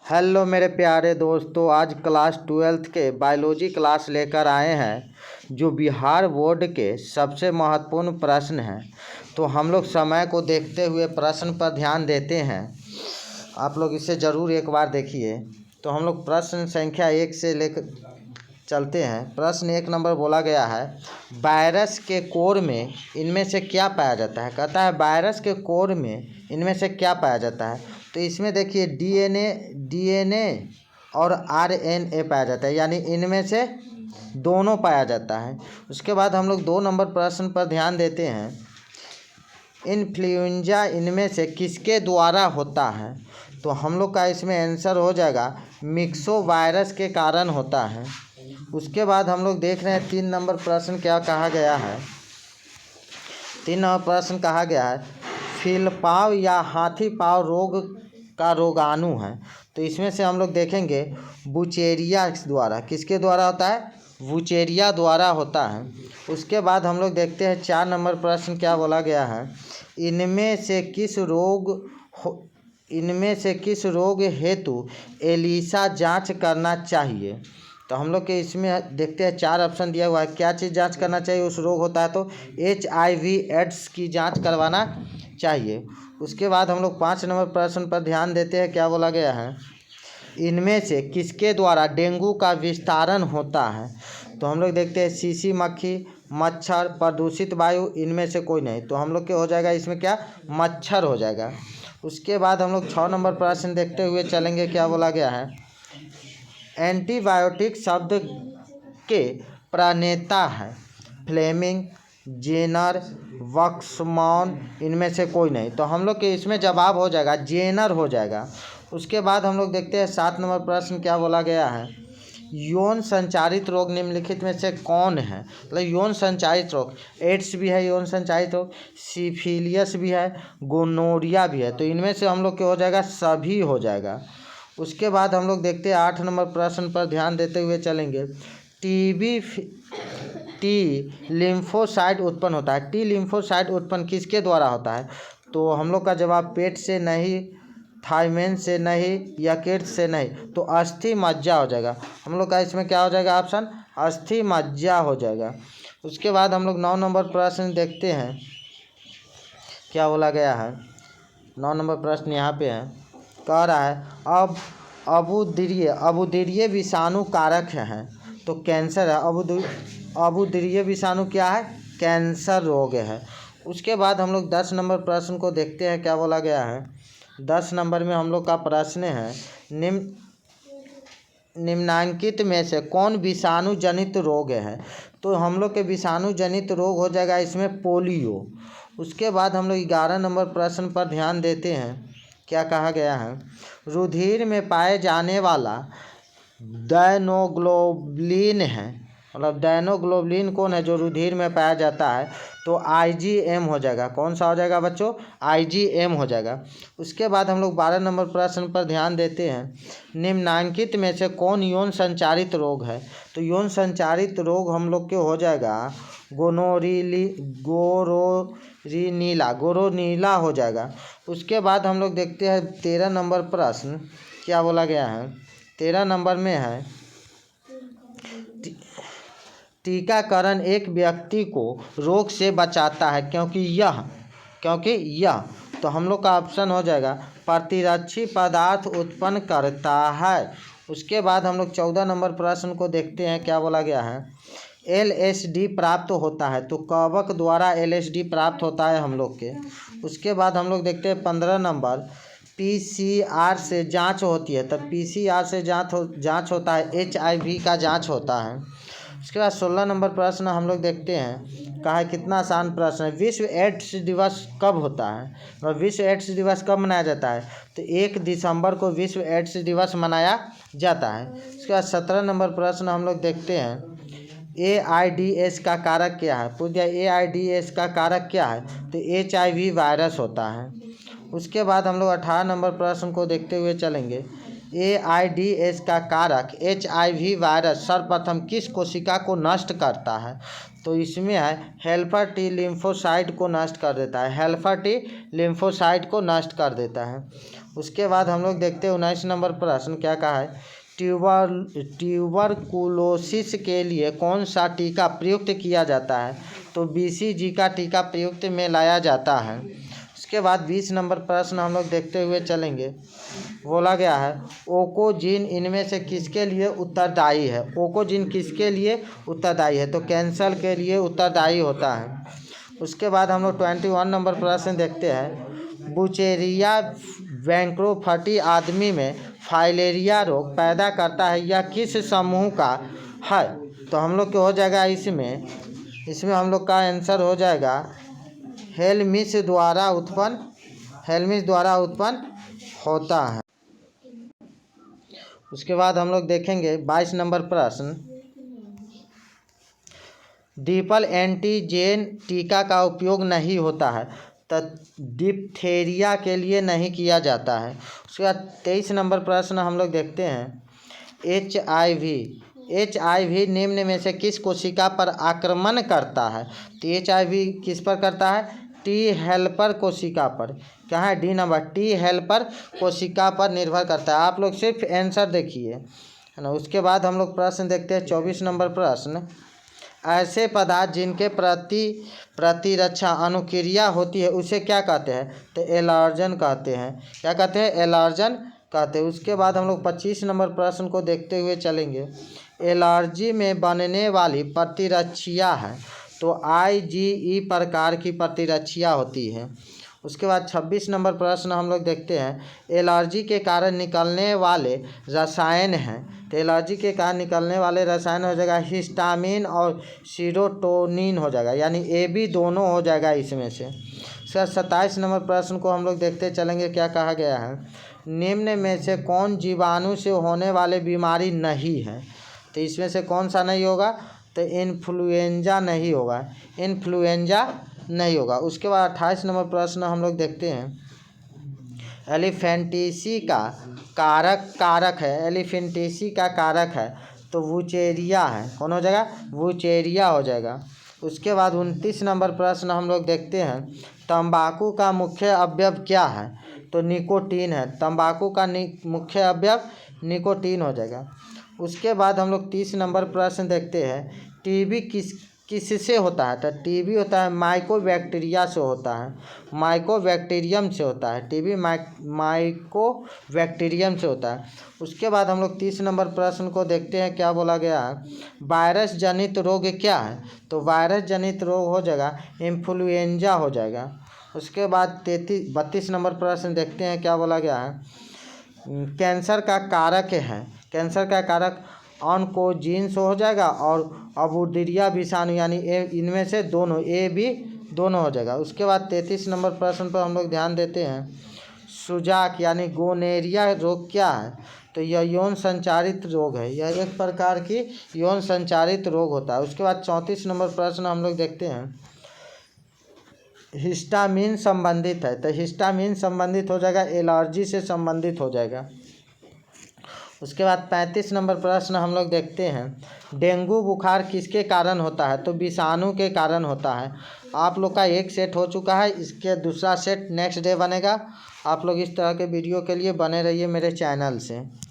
Hello मेरे प्यारे दोस्तों, आज क्लास 12th के बायोलॉजी क्लास लेकर आए हैं जो बिहार बोर्ड के सबसे महत्वपूर्ण प्रश्न हैं। तो हम लोग समय को देखते हुए प्रश्न पर ध्यान देते हैं। आप लोग इसे ज़रूर एक बार देखिए। तो हम लोग प्रश्न संख्या 1 से लेकर चलते हैं। प्रश्न 1 नंबर बोला गया है, वायरस के कोर में इनमें से क्या पाया जाता है। कहता है वायरस के कोर में इनमें से क्या पाया जाता है। तो इसमें देखिए डीएनए और आरएनए पाया जाता है, यानी इनमें से दोनों पाया जाता है। उसके बाद हम लोग 2 नंबर प्रश्न पर ध्यान देते हैं, इन्फ्लुएंजा इनमें से किसके द्वारा होता है। तो हम लोग का इसमें आंसर हो जाएगा मिक्सो वायरस के कारण होता है। उसके बाद हम लोग देख रहे हैं 3 नंबर प्रश्न क्या कहा गया है। 3 नंबर प्रश्न कहा गया है, फीलपाव या हाथी पाव रोग का रोगाणु है। तो इसमें से हम लोग देखेंगे बुचेरिया द्वारा, किसके द्वारा होता है, बुचेरिया द्वारा होता है। उसके बाद हम लोग देखते हैं 4 नंबर प्रश्न क्या बोला गया है, इनमें से किस रोग हेतु एलिसा जांच करना चाहिए। तो हम लोग के इसमें देखते हैं 4 ऑप्शन दिया हुआ है, क्या चीज़ जांच करना चाहिए। उस रोग होता है तो HIV एड्स की जांच करवाना चाहिए। उसके बाद हम लोग 5 नंबर प्रश्न पर ध्यान देते हैं, क्या बोला गया है, इनमें से किसके द्वारा डेंगू का विस्तारण होता है। तो हम लोग देखते हैं शीशी मक्खी, मच्छर, प्रदूषित वायु, इनमें से कोई नहीं। तो हम लोग के हो जाएगा इसमें क्या, मच्छर हो जाएगा। उसके बाद हम लोग 6 नंबर प्रश्न देखते हुए चलेंगे, क्या बोला गया है, एंटीबायोटिक शब्द के प्रणेता है फ्लेमिंग, जेनर, वक्समैन, इनमें से कोई नहीं। तो हम लोग के इसमें जवाब हो जाएगा जेनर हो जाएगा। उसके बाद हम लोग देखते हैं 7 नंबर प्रश्न क्या बोला गया है, यौन संचारित रोग निम्नलिखित में से कौन है। मतलब यौन संचारित रोग, एड्स भी है यौन संचारित रोग, सिफिलियस भी है, गोनोरिया भी है। तो इनमें से हम लोग के हो जाएगा सभी हो जाएगा। उसके बाद हम लोग देखते हैं 8 नंबर प्रश्न पर ध्यान देते हुए चलेंगे, टी लिम्फोसाइट उत्पन्न होता है। टी लिम्फोसाइट उत्पन्न किसके द्वारा होता है। तो हम लोग का जवाब पेट से नहीं, थाइमेन से नहीं, यकृत से नहीं, तो अस्थि मज्जा हो जाएगा। हम लोग का इसमें क्या हो जाएगा ऑप्शन, अस्थि मज्जा हो जाएगा। उसके बाद हम लोग 9 नंबर प्रश्न देखते हैं, क्या बोला गया है। 9 नंबर प्रश्न यहाँ पे है, कह रहा है अब अबुदीरीय विषाणु कारक हैं। तो कैंसर है, अबुदीरीय विषाणु क्या है, कैंसर रोग है। उसके बाद हम लोग 10 नंबर प्रश्न को देखते हैं, क्या बोला गया है। 10 नंबर में हम लोग का प्रश्न है, निम्नांकित में से कौन विषाणु जनित रोग है। तो हम लोग के विषाणु जनित रोग हो जाएगा इसमें पोलियो। उसके बाद हम लोग 11 नंबर प्रश्न पर ध्यान देते हैं, क्या कहा गया है, रुधिर में पाए जाने वाला डायनोग्लोबुलिन है। मतलब डायनोग्लोबुलिन कौन है जो रुधिर में पाया जाता है। तो IgM हो जाएगा। कौन सा हो जाएगा बच्चों, IgM हो जाएगा। उसके बाद हम लोग 12 नंबर प्रश्न पर ध्यान देते हैं, निम्नांकित में से कौन यौन संचारित रोग है। तो यौन संचारित रोग हम लोग के हो जाएगा गोरोनीला हो जाएगा। उसके बाद हम लोग देखते हैं 13 नंबर प्रश्न क्या बोला गया है। 13 नंबर में है, टीकाकरण एक व्यक्ति को रोग से बचाता है क्योंकि यह तो हम लोग का ऑप्शन हो जाएगा प्रतिरक्षी पदार्थ उत्पन्न करता है। उसके बाद हम लोग 14 नंबर प्रश्न को देखते हैं, क्या बोला गया है, LSD प्राप्त होता है। तो कवक द्वारा LSD प्राप्त होता है हम लोग के। उसके बाद हम लोग देखते हैं 15 नंबर, PCR से जांच होती है। तब PCR से जांच होता है, HIV का जांच होता है। उसके बाद 16 नंबर प्रश्न हम लोग देखते हैं, कहा है कितना आसान प्रश्न है, विश्व एड्स दिवस कब होता है और विश्व एड्स दिवस कब मनाया जाता है। तो 1 दिसंबर को विश्व एड्स दिवस मनाया जाता है। उसके बाद 17 नंबर प्रश्न हम लोग देखते हैं, AIDS का कारक क्या है। पूछ दिया AIDS का कारक क्या है, तो HIV वायरस होता है। उसके बाद हम लोग 18 नंबर प्रश्न को देखते हुए चलेंगे, AIDS का कारक HIV वायरस सर्वप्रथम किस कोशिका को नष्ट करता है? तो इसमें है हेल्पर टी लिम्फोसाइट को नष्ट कर देता है, हेल्पर टी लिम्फोसाइट को नष्ट कर देता है। उसके बाद हम लोग देखते हैं 19 नंबर प्रश्न क्या कहा है, ट्यूबरकुलोसिस के लिए कौन सा टीका प्रयुक्त किया जाता है? तो BCG का टीका प्रयुक्त में लाया जाता है। उसके बाद 20 नंबर प्रश्न हम लोग देखते हुए चलेंगे। बोला गया है ओकोजिन इनमें से किसके लिए उत्तरदायी है? ओकोजिन किसके लिए उत्तरदायी है? तो कैंसर के लिए उत्तरदायी होता है। उसके बाद हम लोग 21 नंबर प्रश्न देखते हैं, बुचेरिया बैंक्रोफटी आदमी में फाइलेरिया रोग पैदा करता है, यह किस समूह का है? तो हम लोग क्या हो जाएगा इसमें हम लोग का आंसर हो जाएगा हेल्मिस द्वारा उत्पन्न होता है। उसके बाद हम लोग देखेंगे 22 नंबर प्रश्न, डिपल एंटीजेन टीका का उपयोग नहीं होता है, तो डिप्थेरिया के लिए नहीं किया जाता है। उसके बाद 23 नंबर प्रश्न हम लोग देखते हैं, HIV निम्न में से किस कोशिका पर आक्रमण करता है? तो HIV किस पर करता है? T हेल्पर कोशिका पर। क्या है? डी नंबर, T हेल्पर कोशिका पर निर्भर करता है। आप लोग सिर्फ आंसर देखिए, है ना। उसके बाद हम लोग प्रश्न देखते हैं 24 नंबर प्रश्न, ऐसे पदार्थ जिनके प्रतिरक्षा अनुक्रिया होती है उसे क्या कहते हैं? तो एलर्जन कहते हैं। क्या कहते हैं? एलर्जन कहते हैं। उसके बाद हम लोग 25 नंबर प्रश्न को देखते हुए चलेंगे, एलर्जी में बनने वाली प्रतिरक्षियाँ है, तो IgE प्रकार की प्रतिरक्षियाँ होती है। उसके बाद 26 नंबर प्रश्न हम लोग देखते हैं, एलर्जी के कारण निकलने वाले रसायन हैं, तो एलर्जी के कारण निकलने वाले रसायन हो जाएगा हिस्टामिन और सीरोटोनिन हो जाएगा, यानी AB दोनों हो जाएगा इसमें से। सर 27 नंबर प्रश्न को हम लोग देखते चलेंगे, क्या कहा गया है, निम्न में से कौन जीवाणु से होने वाले बीमारी नहीं है? तो इसमें से कौन सा नहीं होगा? तो इन्फ्लुएंजा नहीं होगा, इन्फ्लुएंजा नहीं होगा। उसके बाद 28 नंबर प्रश्न हम लोग देखते हैं, एलिफेंटिसी का कारक है, एलिफेंटिसी का कारक है, तो वुचेरिया है। कौन हो जाएगा? वुचेरिया हो जाएगा। उसके बाद 29 नंबर प्रश्न हम लोग देखते हैं, तंबाकू का मुख्य अवयव क्या है? तो निकोटीन है। तंबाकू का मुख्य अवयव निकोटीन हो जाएगा। उसके बाद हम लोग 30 नंबर प्रश्न देखते हैं, टीबी किससे होता है? तो टीबी होता है माइकोबैक्टीरिया से होता है, माइकोबैक्टीरियम से होता है। टीबी माइकोबैक्टीरियम से होता है। उसके बाद हम लोग 30 नंबर प्रश्न को देखते हैं, क्या बोला गया है, वायरस जनित रोग क्या है? तो वायरस जनित रोग हो जाएगा इन्फ्लुएंजा हो जाएगा। उसके बाद 32 नंबर प्रश्न देखते हैं, क्या बोला गया है, कैंसर का कारक है, कैंसर का कारक ऑन्कोजीन्स हो जाएगा और अबूर्दिया विषाणु, यानी इनमें से दोनों AB दोनों हो जाएगा। उसके बाद 33 नंबर प्रश्न पर हम लोग ध्यान देते हैं, सुजाक यानी गोनेरिया रोग क्या है? तो यह यौन संचारित रोग है, यह एक प्रकार की यौन संचारित रोग होता है। उसके बाद 34 नंबर प्रश्न हम लोग देखते हैं, हिस्टामिन संबंधित है, तो हिस्टामिन संबंधित हो जाएगा, एलर्जी से संबंधित हो जाएगा। उसके बाद 35 नंबर प्रश्न हम लोग देखते हैं, डेंगू बुखार किसके कारण होता है? तो विषाणु के कारण होता है। आप लोग का एक सेट हो चुका है, इसके दूसरा सेट नेक्स्ट डे बनेगा। आप लोग इस तरह के वीडियो के लिए बने रहिए मेरे चैनल से।